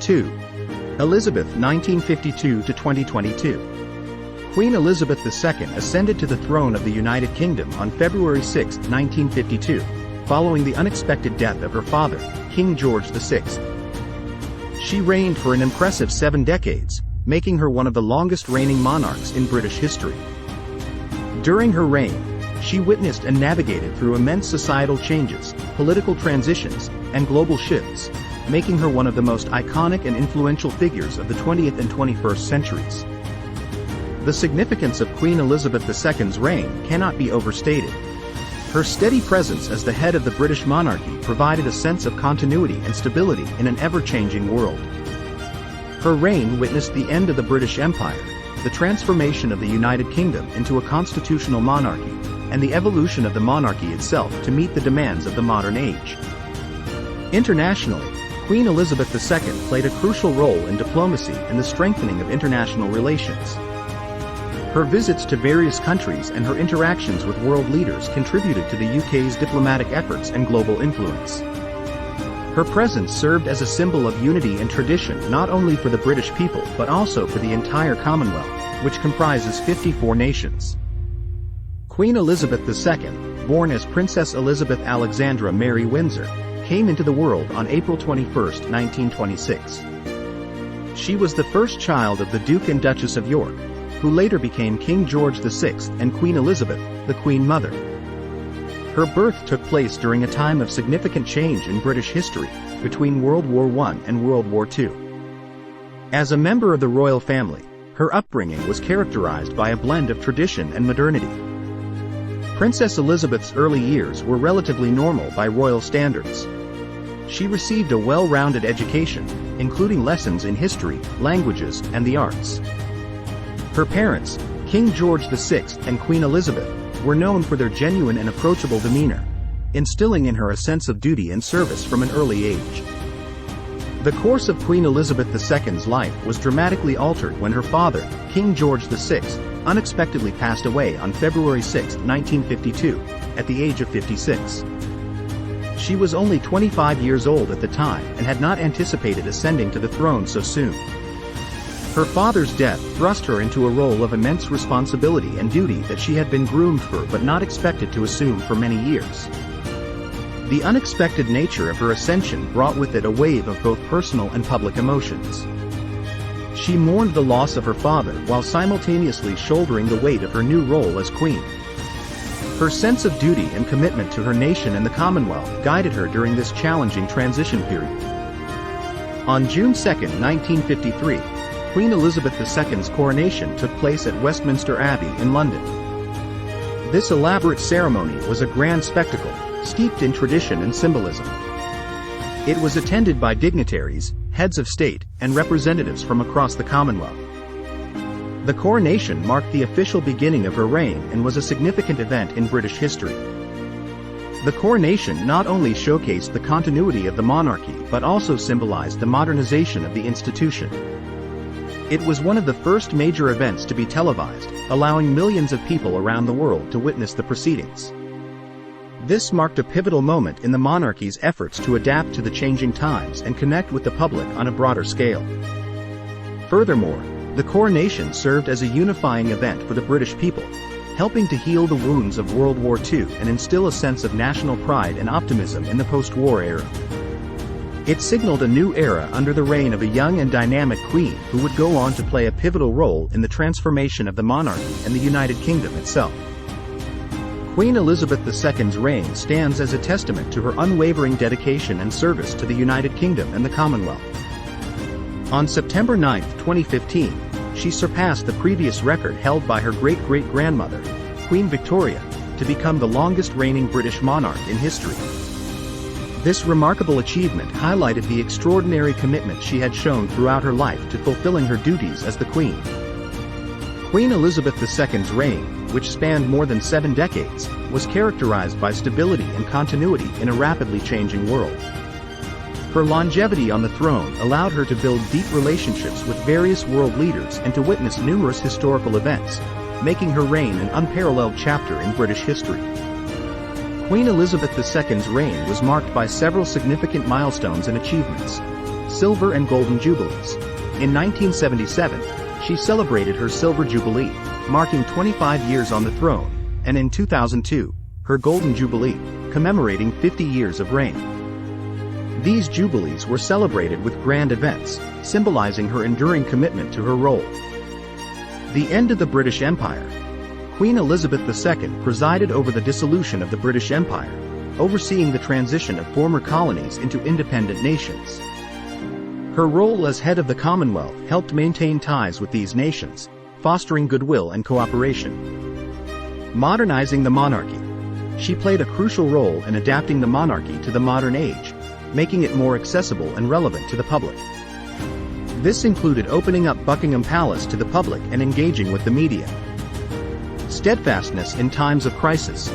2. Elizabeth 1952 to 2022. Queen Elizabeth II ascended to the throne of the United Kingdom on February 6, 1952, following the unexpected death of her father, King George VI. She reigned for an impressive 7 decades, making her one of the longest reigning monarchs in British history. During her reign, she witnessed and navigated through immense societal changes, political transitions, and global shifts, making her one of the most iconic and influential figures of the 20th and 21st centuries. The significance of Queen Elizabeth II's reign cannot be overstated. Her steady presence as the head of the British monarchy provided a sense of continuity and stability in an ever-changing world. Her reign witnessed the end of the British Empire, the transformation of the United Kingdom into a constitutional monarchy, and the evolution of the monarchy itself to meet the demands of the modern age. Internationally, Queen Elizabeth II played a crucial role in diplomacy and the strengthening of international relations. Her visits to various countries and her interactions with world leaders contributed to the UK's diplomatic efforts and global influence. Her presence served as a symbol of unity and tradition not only for the British people but also for the entire Commonwealth, which comprises 54 nations. Queen Elizabeth II, born as Princess Elizabeth Alexandra Mary Windsor, came into the world on April 21, 1926. She was the first child of the Duke and Duchess of York, who later became King George VI and Queen Elizabeth, the Queen Mother. Her birth took place during a time of significant change in British history, between World War I and World War II. As a member of the royal family, her upbringing was characterized by a blend of tradition and modernity. Princess Elizabeth's early years were relatively normal by royal standards. She received a well-rounded education, including lessons in history, languages, and the arts. Her parents, King George VI and Queen Elizabeth, were known for their genuine and approachable demeanor, instilling in her a sense of duty and service from an early age. The course of Queen Elizabeth II's life was dramatically altered when her father, King George VI, unexpectedly passed away on February 6, 1952, at the age of 56. She was only 25 years old at the time and had not anticipated ascending to the throne so soon. Her father's death thrust her into a role of immense responsibility and duty that she had been groomed for but not expected to assume for many years. The unexpected nature of her ascension brought with it a wave of both personal and public emotions. She mourned the loss of her father while simultaneously shouldering the weight of her new role as queen. Her sense of duty and commitment to her nation and the Commonwealth guided her during this challenging transition period. On June 2, 1953, Queen Elizabeth II's coronation took place at Westminster Abbey in London. This elaborate ceremony was a grand spectacle, steeped in tradition and symbolism. It was attended by dignitaries, heads of state, and representatives from across the Commonwealth. The coronation marked the official beginning of her reign and was a significant event in British history. The coronation not only showcased the continuity of the monarchy but also symbolized the modernization of the institution. It was one of the first major events to be televised, allowing millions of people around the world to witness the proceedings. This marked a pivotal moment in the monarchy's efforts to adapt to the changing times and connect with the public on a broader scale. Furthermore, the coronation served as a unifying event for the British people, helping to heal the wounds of World War II and instill a sense of national pride and optimism in the post-war era. It signaled a new era under the reign of a young and dynamic queen who would go on to play a pivotal role in the transformation of the monarchy and the United Kingdom itself. Queen Elizabeth II's reign stands as a testament to her unwavering dedication and service to the United Kingdom and the Commonwealth. On September 9, 2015, she surpassed the previous record held by her great-great-grandmother, Queen Victoria, to become the longest reigning British monarch in history. This remarkable achievement highlighted the extraordinary commitment she had shown throughout her life to fulfilling her duties as the Queen. Queen Elizabeth II's reign, which spanned more than 7 decades, was characterized by stability and continuity in a rapidly changing world. Her longevity on the throne allowed her to build deep relationships with various world leaders and to witness numerous historical events, making her reign an unparalleled chapter in British history. Queen Elizabeth II's reign was marked by several significant milestones and achievements. Silver and Golden Jubilees. In 1977, she celebrated her Silver Jubilee, marking 25 years on the throne, and in 2002, her Golden Jubilee, commemorating 50 years of reign. These jubilees were celebrated with grand events, symbolizing her enduring commitment to her role. The end of the British Empire. Queen Elizabeth II presided over the dissolution of the British Empire, overseeing the transition of former colonies into independent nations. Her role as head of the Commonwealth helped maintain ties with these nations, fostering goodwill and cooperation. Modernizing the monarchy. She played a crucial role in adapting the monarchy to the modern age, making it more accessible and relevant to the public. This included opening up Buckingham Palace to the public and engaging with the media. Steadfastness in times of crisis.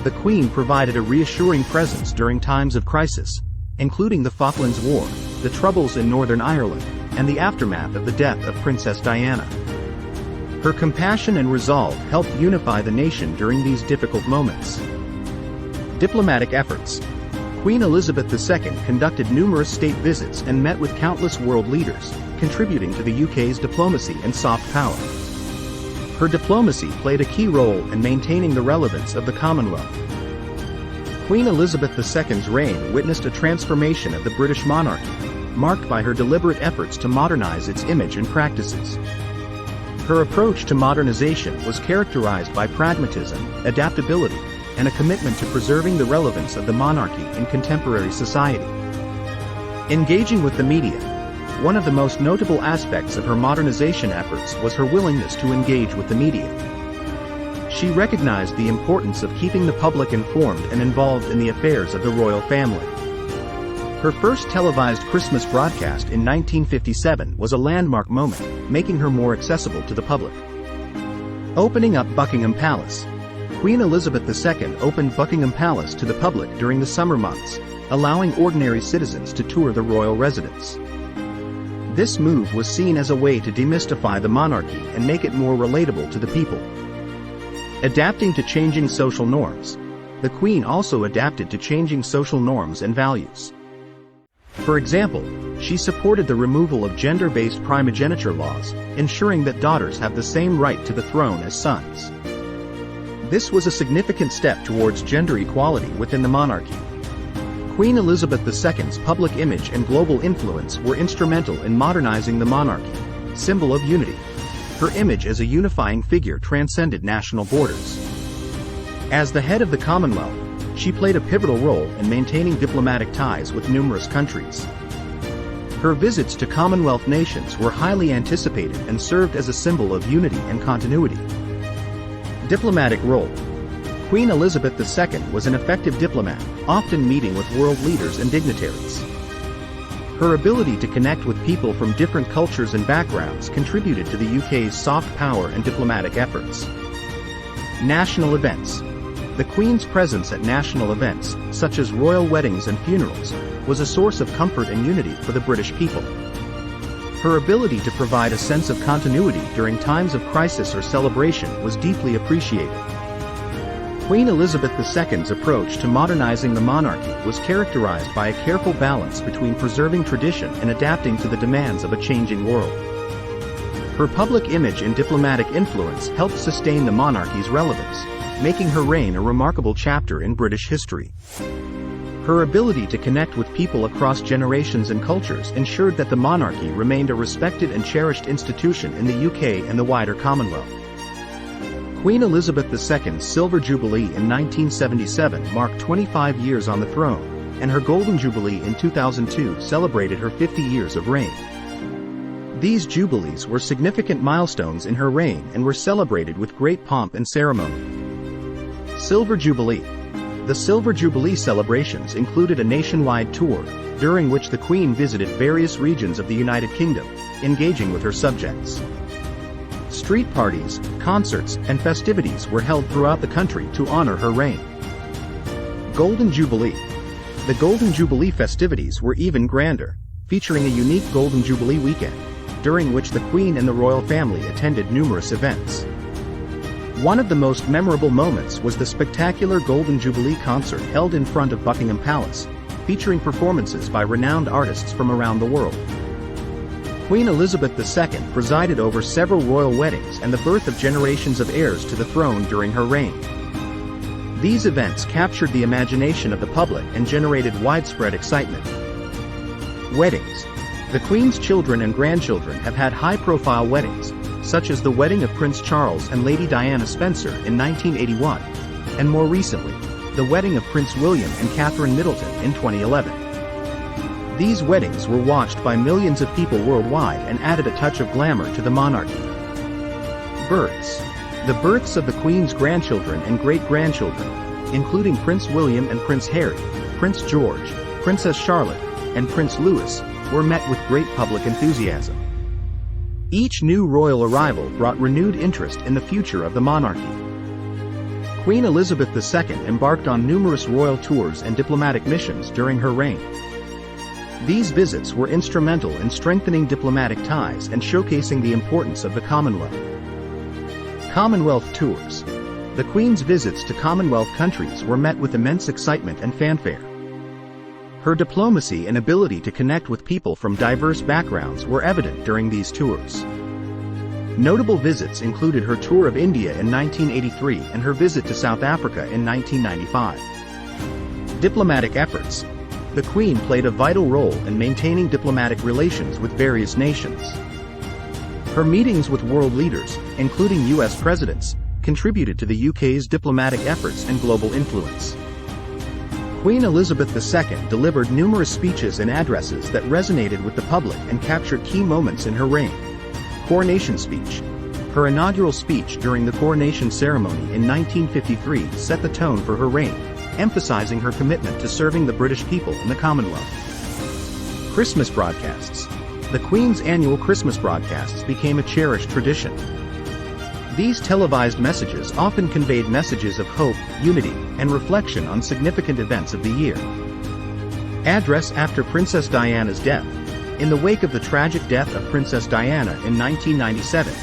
The Queen provided a reassuring presence during times of crisis, including the Falklands War, the troubles in Northern Ireland, and the aftermath of the death of Princess Diana. Her compassion and resolve helped unify the nation during these difficult moments. Diplomatic efforts. Queen Elizabeth II conducted numerous state visits and met with countless world leaders, contributing to the UK's diplomacy and soft power. Her diplomacy played a key role in maintaining the relevance of the Commonwealth. Queen Elizabeth II's reign witnessed a transformation of the British monarchy, marked by her deliberate efforts to modernize its image and practices. Her approach to modernization was characterized by pragmatism, adaptability, and a commitment to preserving the relevance of the monarchy in contemporary society. Engaging with the media. One of the most notable aspects of her modernization efforts was her willingness to engage with the media. She recognized the importance of keeping the public informed and involved in the affairs of the royal family. Her first televised Christmas broadcast in 1957 was a landmark moment, making her more accessible to the public. Opening up Buckingham Palace. Queen Elizabeth II opened Buckingham Palace to the public during the summer months, allowing ordinary citizens to tour the royal residence. This move was seen as a way to demystify the monarchy and make it more relatable to the people. Adapting to changing social norms. The Queen also adapted to changing social norms and values. For example, she supported the removal of gender-based primogeniture laws, ensuring that daughters have the same right to the throne as sons. This was a significant step towards gender equality within the monarchy. Queen Elizabeth II's public image and global influence were instrumental in modernizing the monarchy, symbol of unity. Her image as a unifying figure transcended national borders. As the head of the Commonwealth, she played a pivotal role in maintaining diplomatic ties with numerous countries. Her visits to Commonwealth nations were highly anticipated and served as a symbol of unity and continuity. Diplomatic role. Queen Elizabeth II was an effective diplomat, often meeting with world leaders and dignitaries. Her ability to connect with people from different cultures and backgrounds contributed to the UK's soft power and diplomatic efforts. National events. The Queen's presence at national events, such as royal weddings and funerals, was a source of comfort and unity for the British people. Her ability to provide a sense of continuity during times of crisis or celebration was deeply appreciated. Queen Elizabeth II's approach to modernizing the monarchy was characterized by a careful balance between preserving tradition and adapting to the demands of a changing world. Her public image and diplomatic influence helped sustain the monarchy's relevance, making her reign a remarkable chapter in British history. Her ability to connect with people across generations and cultures ensured that the monarchy remained a respected and cherished institution in the UK and the wider Commonwealth. Queen Elizabeth II's Silver Jubilee in 1977 marked 25 years on the throne, and her Golden Jubilee in 2002 celebrated her 50 years of reign. These jubilees were significant milestones in her reign and were celebrated with great pomp and ceremony. Silver Jubilee. The Silver Jubilee celebrations included a nationwide tour, during which the Queen visited various regions of the United Kingdom, engaging with her subjects. Street parties, concerts, and festivities were held throughout the country to honor her reign. Golden Jubilee. The Golden Jubilee festivities were even grander, featuring a unique Golden Jubilee weekend, during which the Queen and the royal family attended numerous events. One of the most memorable moments was the spectacular Golden Jubilee concert held in front of Buckingham Palace, featuring performances by renowned artists from around the world. Queen Elizabeth II presided over several royal weddings and the birth of generations of heirs to the throne during her reign. These events captured the imagination of the public and generated widespread excitement. Weddings. The Queen's children and grandchildren have had high-profile weddings, such as the wedding of Prince Charles and Lady Diana Spencer in 1981, and more recently, the wedding of Prince William and Catherine Middleton in 2011. These weddings were watched by millions of people worldwide and added a touch of glamour to the monarchy. Births. The births of the Queen's grandchildren and great-grandchildren, including Prince William and Prince Harry, Prince George, Princess Charlotte, and Prince Louis, were met with great public enthusiasm. Each new royal arrival brought renewed interest in the future of the monarchy. Queen Elizabeth II embarked on numerous royal tours and diplomatic missions during her reign. These visits were instrumental in strengthening diplomatic ties and showcasing the importance of the Commonwealth. Commonwealth tours. The Queen's visits to Commonwealth countries were met with immense excitement and fanfare. Her diplomacy and ability to connect with people from diverse backgrounds were evident during these tours. Notable visits included her tour of India in 1983 and her visit to South Africa in 1995. Diplomatic efforts. The Queen played a vital role in maintaining diplomatic relations with various nations. Her meetings with world leaders, including US presidents, contributed to the UK's diplomatic efforts and global influence. Queen Elizabeth II delivered numerous speeches and addresses that resonated with the public and captured key moments in her reign. Coronation speech. Her inaugural speech during the coronation ceremony in 1953 set the tone for her reign, emphasizing her commitment to serving the British people and the Commonwealth. Christmas broadcasts. The Queen's annual Christmas broadcasts became a cherished tradition. These televised messages often conveyed messages of hope, unity, and reflection on significant events of the year. Address after Princess Diana's death. In the wake of the tragic death of Princess Diana in 1997,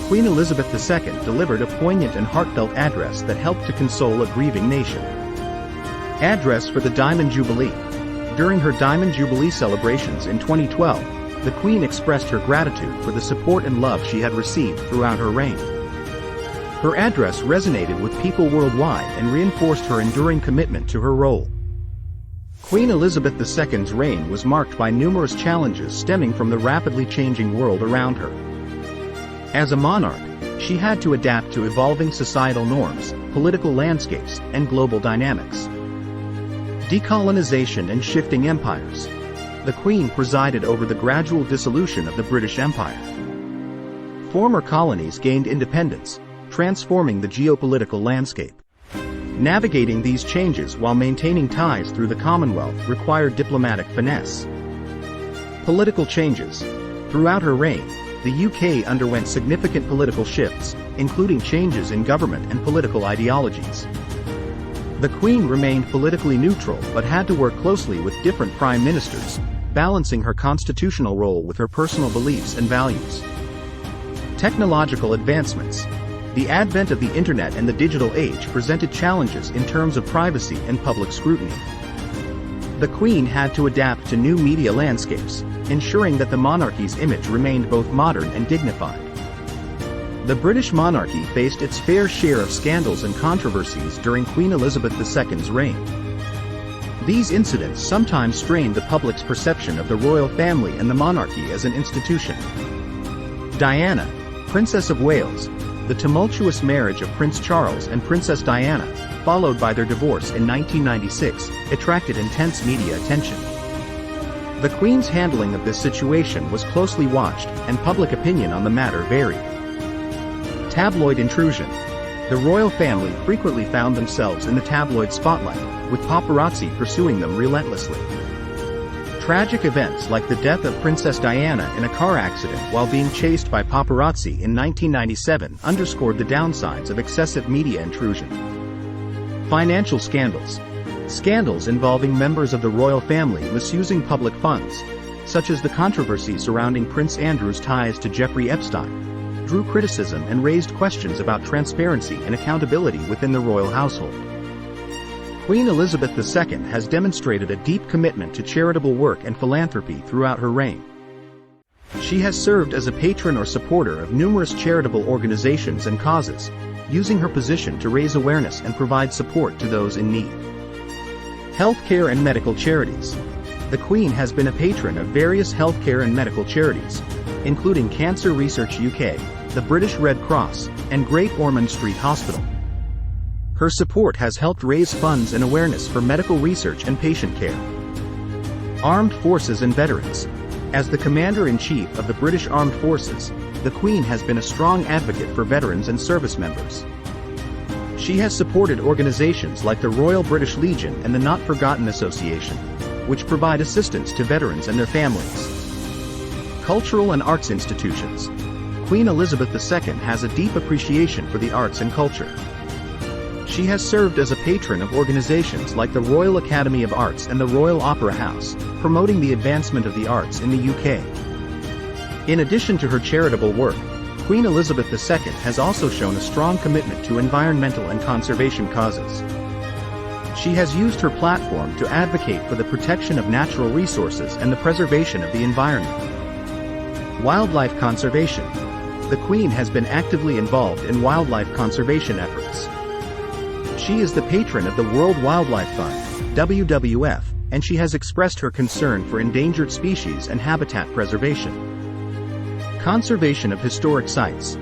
Queen Elizabeth II delivered a poignant and heartfelt address that helped to console a grieving nation. Address for the Diamond Jubilee. During her Diamond Jubilee celebrations in 2012, the Queen expressed her gratitude for the support and love she had received throughout her reign. Her address resonated with people worldwide and reinforced her enduring commitment to her role. Queen Elizabeth II's reign was marked by numerous challenges stemming from the rapidly changing world around her. As a monarch, she had to adapt to evolving societal norms, political landscapes, and global dynamics. Decolonization and shifting empires. The Queen presided over the gradual dissolution of the British Empire. Former colonies gained independence, transforming the geopolitical landscape. Navigating these changes while maintaining ties through the Commonwealth required diplomatic finesse. Political changes. Throughout her reign, the UK underwent significant political shifts, including changes in government and political ideologies. The Queen remained politically neutral but had to work closely with different prime ministers, balancing her constitutional role with her personal beliefs and values. Technological advancements. The advent of the internet and the digital age presented challenges in terms of privacy and public scrutiny. The Queen had to adapt to new media landscapes, ensuring that the monarchy's image remained both modern and dignified. The British monarchy faced its fair share of scandals and controversies during Queen Elizabeth II's reign. These incidents sometimes strained the public's perception of the royal family and the monarchy as an institution. Diana, Princess of Wales. The tumultuous marriage of Prince Charles and Princess Diana, followed by their divorce in 1996, attracted intense media attention. The Queen's handling of this situation was closely watched, and public opinion on the matter varied. Tabloid intrusion. The royal family frequently found themselves in the tabloid spotlight, with paparazzi pursuing them relentlessly. Tragic events like the death of Princess Diana in a car accident while being chased by paparazzi in 1997 underscored the downsides of excessive media intrusion. Financial scandals. Scandals involving members of the royal family misusing public funds, such as the controversy surrounding Prince Andrew's ties to Jeffrey Epstein, drew criticism and raised questions about transparency and accountability within the royal household. Queen Elizabeth II has demonstrated a deep commitment to charitable work and philanthropy throughout her reign. She has served as a patron or supporter of numerous charitable organizations and causes, using her position to raise awareness and provide support to those in need. Healthcare and medical charities. The Queen has been a patron of various healthcare and medical charities, including Cancer Research UK, the British Red Cross, and Great Ormond Street Hospital. Her support has helped raise funds and awareness for medical research and patient care. Armed Forces and Veterans. As the Commander-in-Chief of the British Armed Forces, the Queen has been a strong advocate for veterans and service members. She has supported organizations like the Royal British Legion and the Not Forgotten Association, which provide assistance to veterans and their families. Cultural and arts institutions. Queen Elizabeth II has a deep appreciation for the arts and culture. She has served as a patron of organizations like the Royal Academy of Arts and the Royal Opera House, promoting the advancement of the arts in the UK. In addition to her charitable work, Queen Elizabeth II has also shown a strong commitment to environmental and conservation causes. She has used her platform to advocate for the protection of natural resources and the preservation of the environment. Wildlife conservation. The Queen has been actively involved in wildlife conservation efforts. She is the patron of the World Wildlife Fund, WWF, and she has expressed her concern for endangered species and habitat preservation. Conservation of historic sites.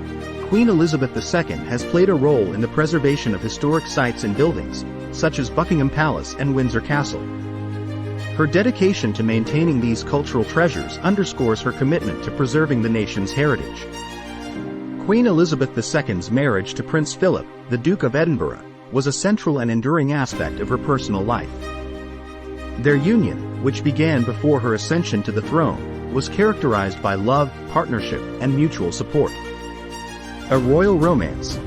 Queen Elizabeth II has played a role in the preservation of historic sites and buildings, such as Buckingham Palace and Windsor Castle. Her dedication to maintaining these cultural treasures underscores her commitment to preserving the nation's heritage. Queen Elizabeth II's marriage to Prince Philip, the Duke of Edinburgh, was a central and enduring aspect of her personal life. Their union, which began before her ascension to the throne, was characterized by love, partnership, and mutual support. A royal romance.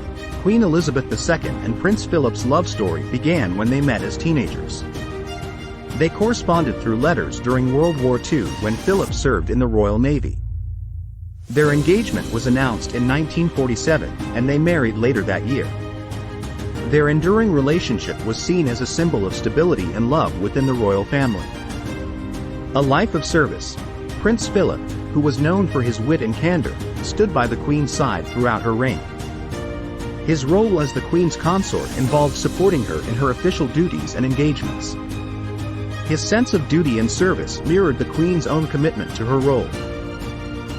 Queen Elizabeth II and Prince Philip's love story began when they met as teenagers. They corresponded through letters during World War II when Philip served in the Royal Navy. Their engagement was announced in 1947, and they married later that year. Their enduring relationship was seen as a symbol of stability and love within the royal family. A life of service. Prince Philip, who was known for his wit and candor, stood by the Queen's side throughout her reign. His role as the Queen's consort involved supporting her in her official duties and engagements. His sense of duty and service mirrored the Queen's own commitment to her role.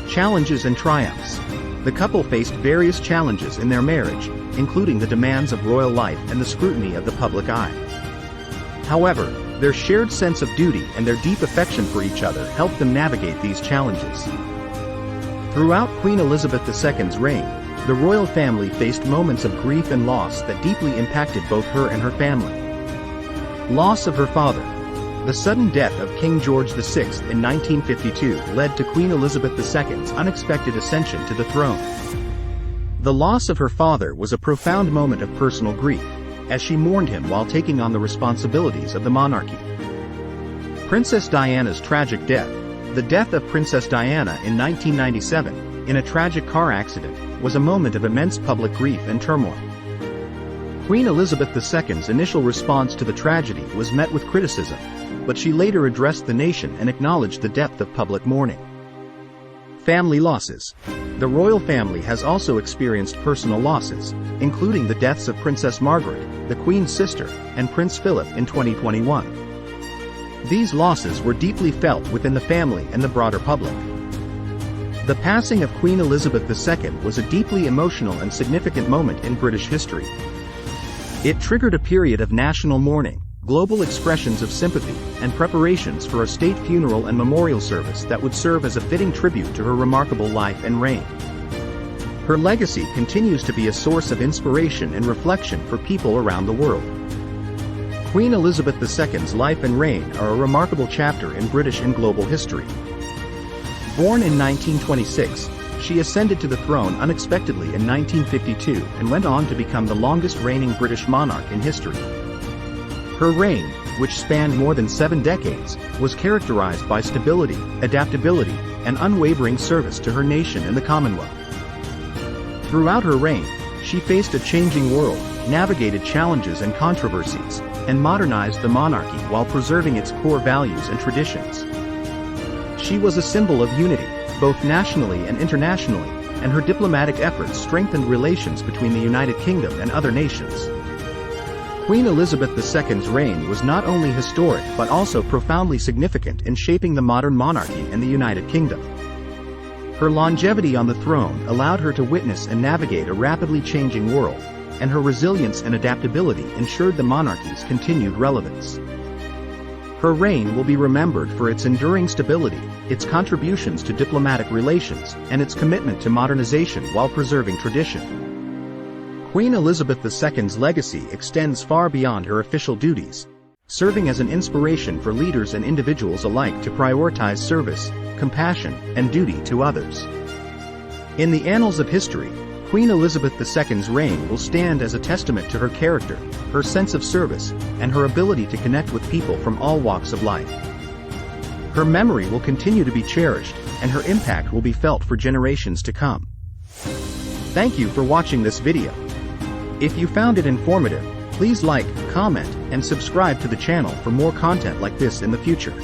Challenges and triumphs. The couple faced various challenges in their marriage, including the demands of royal life and the scrutiny of the public eye. However, their shared sense of duty and their deep affection for each other helped them navigate these challenges. Throughout Queen Elizabeth II's reign, the royal family faced moments of grief and loss that deeply impacted both her and her family. Loss of her father. The sudden death of King George VI in 1952 led to Queen Elizabeth II's unexpected ascension to the throne. The loss of her father was a profound moment of personal grief, as she mourned him while taking on the responsibilities of the monarchy. Princess Diana's tragic death. The death of Princess Diana in 1997, in a tragic car accident, was a moment of immense public grief and turmoil. Queen Elizabeth II's initial response to the tragedy was met with criticism, but she later addressed the nation and acknowledged the depth of public mourning. Family losses. The royal family has also experienced personal losses, including the deaths of Princess Margaret, the Queen's sister, and Prince Philip in 2021. These losses were deeply felt within the family and the broader public. The passing of Queen Elizabeth II was a deeply emotional and significant moment in British history. It triggered a period of national mourning, global expressions of sympathy, and preparations for a state funeral and memorial service that would serve as a fitting tribute to her remarkable life and reign. Her legacy continues to be a source of inspiration and reflection for people around the world. Queen Elizabeth II's life and reign are a remarkable chapter in British and global history. Born in 1926, she ascended to the throne unexpectedly in 1952 and went on to become the longest-reigning British monarch in history. Her reign, which spanned more than 7 decades, was characterized by stability, adaptability, and unwavering service to her nation and the Commonwealth. Throughout her reign, she faced a changing world, navigated challenges and controversies, and modernized the monarchy while preserving its core values and traditions. She was a symbol of unity, both nationally and internationally, and her diplomatic efforts strengthened relations between the United Kingdom and other nations. Queen Elizabeth II's reign was not only historic but also profoundly significant in shaping the modern monarchy and the United Kingdom. Her longevity on the throne allowed her to witness and navigate a rapidly changing world, and her resilience and adaptability ensured the monarchy's continued relevance. Her reign will be remembered for its enduring stability, its contributions to diplomatic relations, and its commitment to modernization while preserving tradition. Queen Elizabeth II's legacy extends far beyond her official duties, serving as an inspiration for leaders and individuals alike to prioritize service, compassion, and duty to others. In the annals of history, Queen Elizabeth II's reign will stand as a testament to her character, her sense of service, and her ability to connect with people from all walks of life. Her memory will continue to be cherished, and her impact will be felt for generations to come. Thank you for watching this video. If you found it informative, please like, comment, and subscribe to the channel for more content like this in the future.